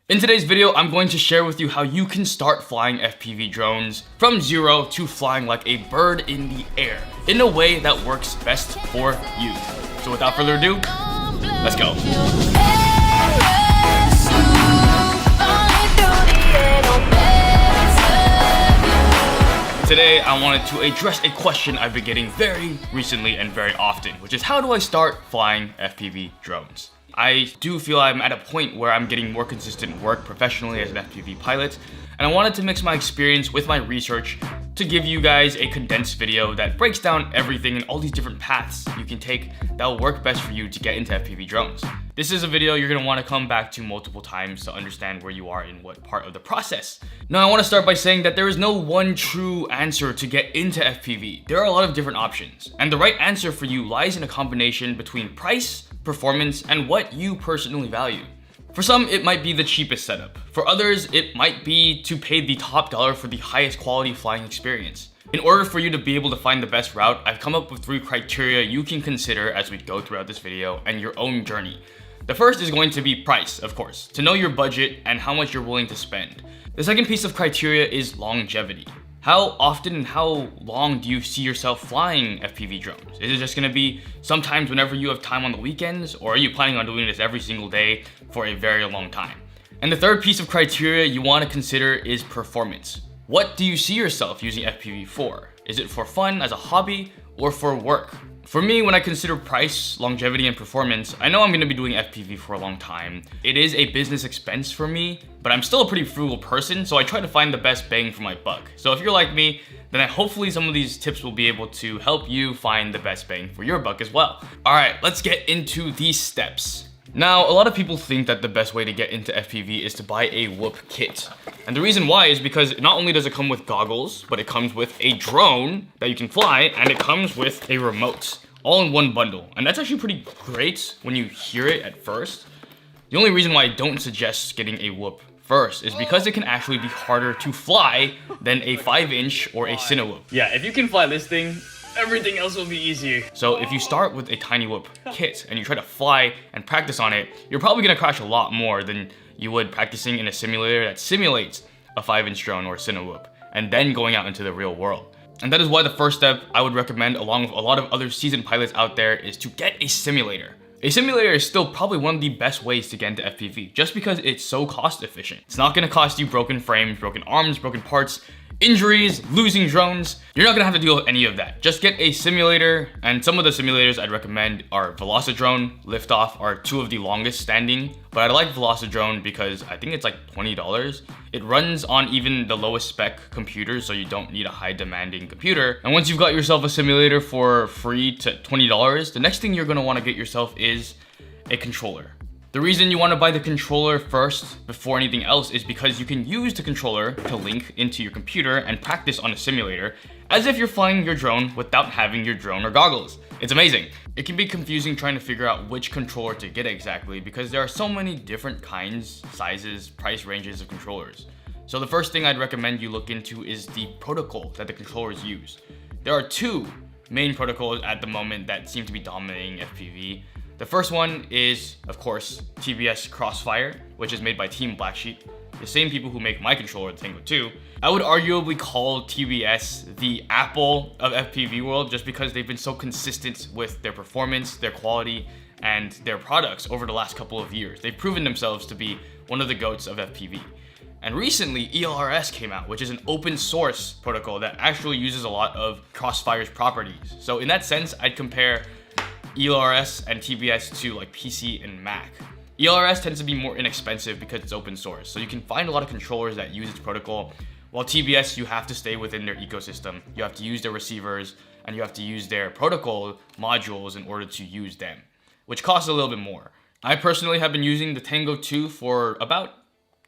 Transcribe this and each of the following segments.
In today's video, I'm going to share with you how you can start flying FPV drones from zero to flying like a bird in the air in a way that works best for you. So without further ado, let's go. Today, I wanted to address a question I've been getting very recently and very often, which is how do I start flying FPV drones? I do feel I'm at a point where I'm getting more consistent work professionally as an FPV pilot, and I wanted to mix my experience with my research to give you guys a condensed video that breaks down everything and all these different paths you can take that will work best for you to get into FPV drones. This is a video you're going to want to come back to multiple times to understand where you are in what part of the process. Now, I want to start by saying that there is no one true answer to get into FPV. There are a lot of different options, and the right answer for you lies in a combination between price, performance, and what you personally value. For some, it might be the cheapest setup. For others, it might be to pay the top dollar for the highest quality flying experience. In order for you to be able to find the best route, I've come up with 3 criteria you can consider as we go throughout this video and your own journey. The first is going to be price, of course, to know your budget and how much you're willing to spend. The second piece of criteria is longevity. How often and how long do you see yourself flying FPV drones? Is it just gonna be sometimes whenever you have time on the weekends, or are you planning on doing this every single day for a very long time? And the third piece of criteria you want to consider is performance. What do you see yourself using FPV for? Is it for fun as a hobby or for work? For me, when I consider price, longevity, and performance, I know I'm going to be doing FPV for a long time. It is a business expense for me, but I'm still a pretty frugal person, so I try to find the best bang for my buck. So if you're like me, then hopefully some of these tips will be able to help you find the best bang for your buck as well. All right, let's get into these steps. Now, a lot of people think that the best way to get into FPV is to buy a whoop kit. And the reason why is because not only does it come with goggles, but it comes with a drone that you can fly, and it comes with a remote, all in one bundle. And that's actually pretty great when you hear it at first. The only reason why I don't suggest getting a whoop first is because it can actually be harder to fly than a 5-inch or a Cinewhoop. Yeah, if you can fly this thing, everything else will be easier. So if you start with a tiny whoop kit and you try to fly and practice on it, you're probably gonna crash a lot more than you would practicing in a simulator that simulates a 5-inch drone or Cinewhoop, and then going out into the real world. And that is why the first step I would recommend, along with a lot of other seasoned pilots out there, is to get a simulator. A simulator is still probably one of the best ways to get into FPV, just because it's so cost efficient. It's not gonna cost you broken frames, broken arms, broken parts, injuries, losing drones. You're not gonna have to deal with any of that. Just get a simulator, and some of the simulators I'd recommend are Velocidrone, Liftoff are 2 of the longest standing, but I like Velocidrone because I think it's like $20. It runs on even the lowest spec computers, so you don't need a high demanding computer. And once you've got yourself a simulator for free to $20, the next thing you're gonna wanna get yourself is a controller. The reason you want to buy the controller first before anything else is because you can use the controller to link into your computer and practice on a simulator as if you're flying your drone without having your drone or goggles. It's amazing. It can be confusing trying to figure out which controller to get exactly because there are so many different kinds, sizes, price ranges of controllers. So the first thing I'd recommend you look into is the protocol that the controllers use. There are 2 main protocols at the moment that seem to be dominating FPV. The first one is, of course, TBS Crossfire, which is made by Team Black Sheep, the same people who make my controller, the Tango 2. I would arguably call TBS the Apple of FPV world just because they've been so consistent with their performance, their quality, and their products over the last couple of years. They've proven themselves to be one of the GOATs of FPV. And recently, ELRS came out, which is an open source protocol that actually uses a lot of Crossfire's properties. So in that sense, I'd compare ELRS and TBS to like PC and Mac. ELRS tends to be more inexpensive because it's open source, so you can find a lot of controllers that use its protocol, while TBS, you have to stay within their ecosystem. You have to use their receivers, and you have to use their protocol modules in order to use them, which costs a little bit more. I personally have been using the Tango 2 for about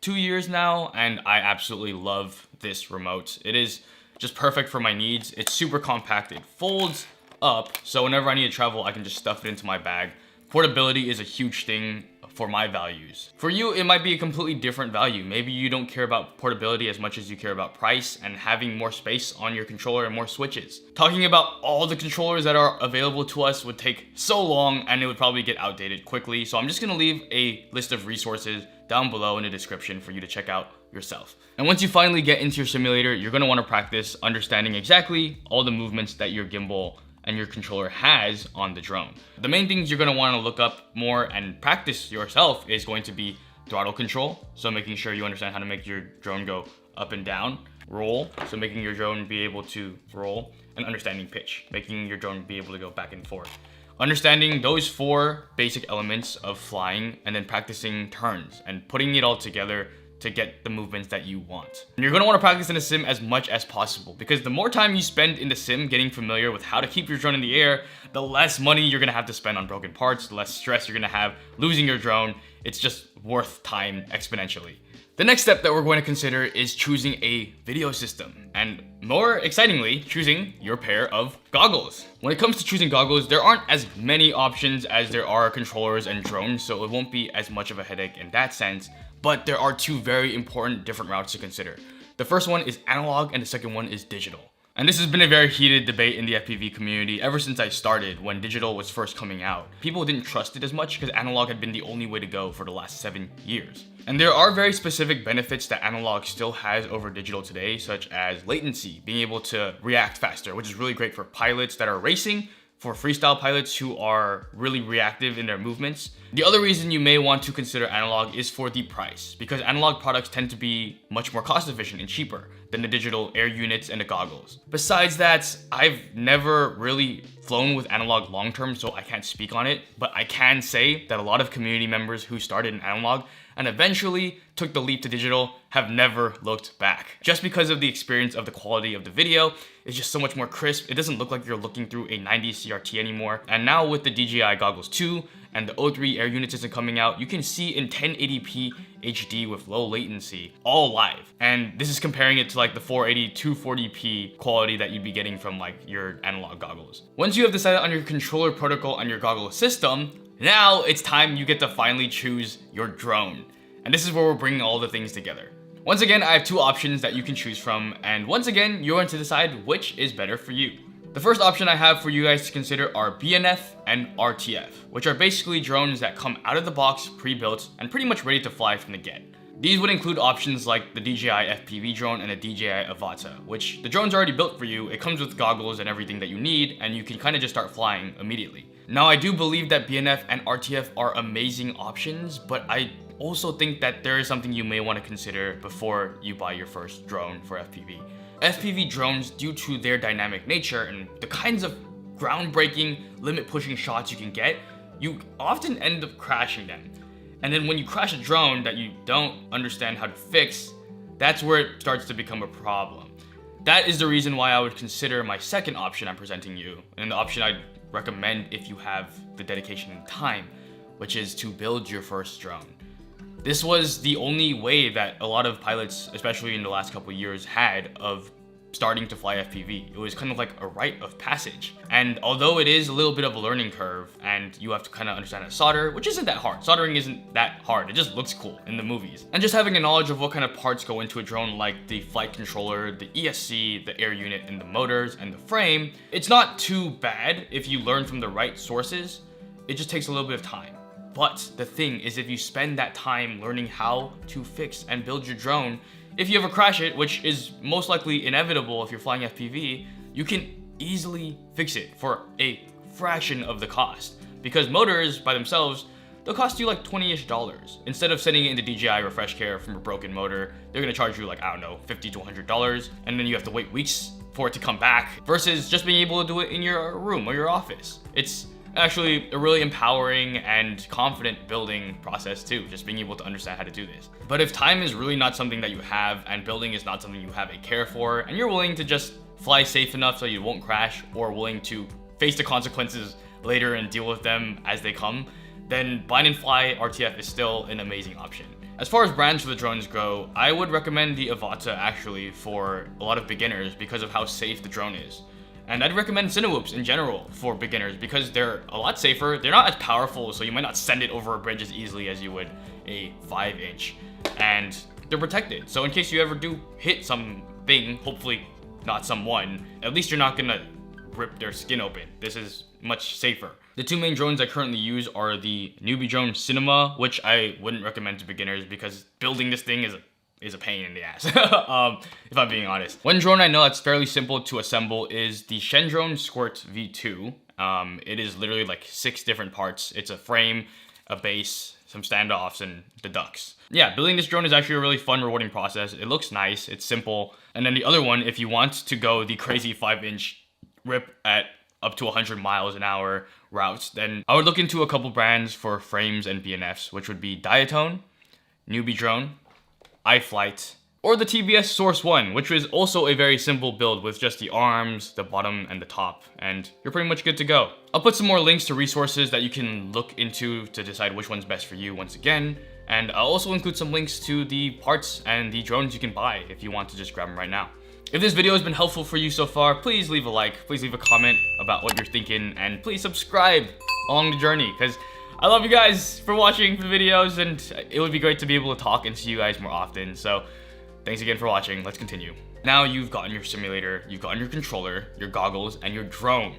2 years now, and I absolutely love this remote. It is just perfect for my needs. It's super compact, it folds up, so whenever I need to travel, I can just stuff it into my bag. Portability is a huge thing for my values. For you, it might be a completely different value. Maybe you don't care about portability as much as you care about price and having more space on your controller and more switches. Talking about all the controllers that are available to us would take so long and it would probably get outdated quickly. So I'm just gonna leave a list of resources down below in the description for you to check out yourself. And once you finally get into your simulator, you're going to want to practice understanding exactly all the movements that your gimbal and your controller has on the drone. The main things you're going to want to look up more and practice yourself is going to be throttle control, so making sure you understand how to make your drone go up and down. Roll, so making your drone be able to roll. And understanding pitch, making your drone be able to go back and forth. Understanding those 4 basic elements of flying, and then practicing turns and putting it all together to get the movements that you want. And you're going to want to practice in the sim as much as possible, because the more time you spend in the sim getting familiar with how to keep your drone in the air, the less money you're going to have to spend on broken parts, the less stress you're going to have losing your drone. It's just worth time exponentially. The next step that we're going to consider is choosing a video system, and more excitingly, choosing your pair of goggles. When it comes to choosing goggles, there aren't as many options as there are controllers and drones, so it won't be as much of a headache in that sense, but there are 2 very important different routes to consider. The first one is analog and the second one is digital. And this has been a very heated debate in the FPV community ever since I started, when digital was first coming out. People didn't trust it as much because analog had been the only way to go for the last 7 years. And there are very specific benefits that analog still has over digital today, such as latency, being able to react faster, which is really great for pilots that are racing, for freestyle pilots who are really reactive in their movements. The other reason you may want to consider analog is for the price, because analog products tend to be much more cost efficient and cheaper than the digital air units and the goggles. Besides that, I've never really flown with analog long term, so I can't speak on it, but I can say that a lot of community members who started in analog and eventually took the leap to digital have never looked back. Just because of the experience of the quality of the video, it's just so much more crisp. It doesn't look like you're looking through a 90 CRT anymore. And now with the DJI Goggles 2 and the O3 Air Unit System coming out, you can see in 1080p HD with low latency, all live. And this is comparing it to like the 480 240p quality that you'd be getting from like your analog goggles. Once you have decided on your controller protocol and your goggle system, now it's time you get to finally choose your drone. And this is where we're bringing all the things together. Once again, I have 2 options that you can choose from, and once again, you're going to decide which is better for you. The first option I have for you guys to consider are BNF and RTF, which are basically drones that come out of the box pre-built and pretty much ready to fly from the get. These would include options like the DJI FPV drone and the DJI Avata, which the drone's already built for you. It comes with goggles and everything that you need, and you can kind of just start flying immediately. Now, I do believe that BNF and RTF are amazing options, but I also think that there is something you may want to consider before you buy your first drone for FPV. FPV drones, due to their dynamic nature and the kinds of groundbreaking, limit-pushing shots you can get, you often end up crashing them. And then when you crash a drone that you don't understand how to fix, that's where it starts to become a problem. That is the reason why I would consider my second option I'm presenting you, and the option I'd recommend if you have the dedication and time, which is to build your first drone. This was the only way that a lot of pilots, especially in the last couple of years, had of starting to fly FPV. It was kind of like a rite of passage. And although it is a little bit of a learning curve and you have to kind of understand how to solder, which isn't that hard. Soldering isn't that hard. It just looks cool in the movies. And just having a knowledge of what kind of parts go into a drone, like the flight controller, the ESC, the air unit, and the motors, and the frame, it's not too bad if you learn from the right sources. It just takes a little bit of time. But the thing is, if you spend that time learning how to fix and build your drone, if you ever crash it, which is most likely inevitable if you're flying FPV, you can easily fix it for a fraction of the cost. Because motors by themselves, they'll cost you like $20-ish. Instead of sending it into DJI Refresh Care from a broken motor, they're gonna charge you like, I don't know, $50 to $100, and then you have to wait weeks for it to come back, versus just being able to do it in your room or your office. It's actually a really empowering and confident building process too, just being able to understand how to do this. But if time is really not something that you have, and building is not something you have a care for, and you're willing to just fly safe enough so you won't crash, or willing to face the consequences later and deal with them as they come, then Bind and Fly RTF is still an amazing option. As far as brands for the drones go, I would recommend the Avata actually for a lot of beginners because of how safe the drone is. And I'd recommend Cinewhoops in general for beginners because they're a lot safer. They're not as powerful, so you might not send it over a bridge as easily as you would a 5-inch. And they're protected, so in case you ever do hit something, hopefully not someone, at least you're not gonna rip their skin open. This is much safer. The The two main drones I currently use are the newbie drone Cinema, which I wouldn't recommend to beginners because building this thing is a pain in the ass, if I'm being honest. One drone I know that's fairly simple to assemble is the Shen drone Squirt V2. It is literally like 6 different parts. It's a frame, a base, some standoffs, and the ducts. Yeah, building this drone is actually a really fun, rewarding process. It looks nice, it's simple. And then the other one, if you want to go the crazy 5-inch rip at up to 100 miles an hour routes, then I would look into a couple brands for frames and BNFs, which would be Diatone, Newbie Drone, iFlight, or the TBS Source 1, which is also a very simple build with just the arms, the bottom, and the top, and you're pretty much good to go. I'll put some more links to resources that you can look into to decide which one's best for you once again, and I'll also include some links to the parts and the drones you can buy if you want to just grab them right now. If this video has been helpful for you so far, please leave a like, please leave a comment about what you're thinking, and please subscribe along the journey, because I love you guys for watching the videos, and it would be great to be able to talk and see you guys more often. So thanks again for watching. Let's continue. Now you've gotten your simulator, you've gotten your controller, your goggles, and your drone.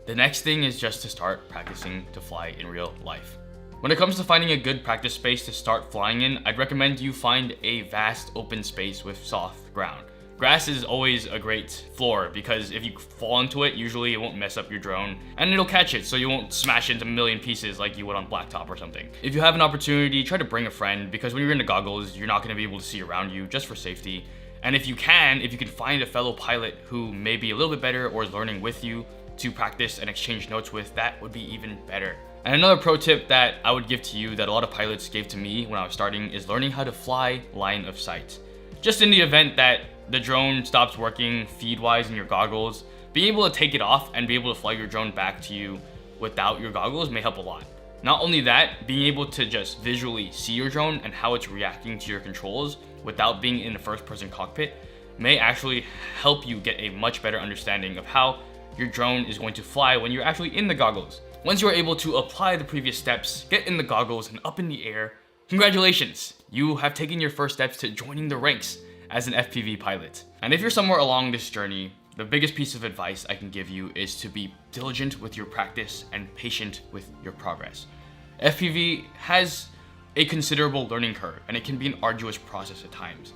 The next thing is just to start practicing to fly in real life. When it comes to finding a good practice space to start flying in, I'd recommend you find a vast open space with soft ground. Grass is always a great floor because if you fall into it, usually it won't mess up your drone and it'll catch it so you won't smash into a million pieces like you would on blacktop or something. If you have an opportunity, try to bring a friend because when you're in the goggles, you're not going to be able to see around you just for safety. And if you can find a fellow pilot who may be a little bit better or is learning with you to practice and exchange notes with, that would be even better. And another pro tip that I would give to you that a lot of pilots gave to me when I was starting is learning how to fly line of sight. Just in the event that the drone stops working feed-wise in your goggles, being able to take it off and be able to fly your drone back to you without your goggles may help a lot. Not only that, being able to just visually see your drone and how it's reacting to your controls without being in a first-person cockpit may actually help you get a much better understanding of how your drone is going to fly when you're actually in the goggles. Once you are able to apply the previous steps, get in the goggles and up in the air, congratulations! You have taken your first steps to joining the ranks as an FPV pilot. And if you're somewhere along this journey, the biggest piece of advice I can give you is to be diligent with your practice and patient with your progress. FPV has a considerable learning curve and it can be an arduous process at times,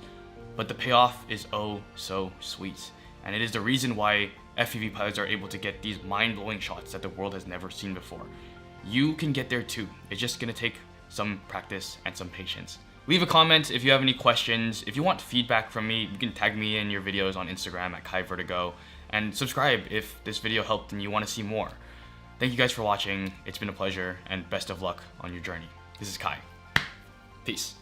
but the payoff is oh so sweet. And it is the reason why FPV pilots are able to get these mind-blowing shots that the world has never seen before. You can get there too. It's just gonna take some practice and some patience. Leave a comment if you have any questions. If you want feedback from me, you can tag me in your videos on Instagram at KaiVertigo, and subscribe if this video helped and you want to see more. Thank you guys for watching. It's been a pleasure, and best of luck on your journey. This is Kai. Peace.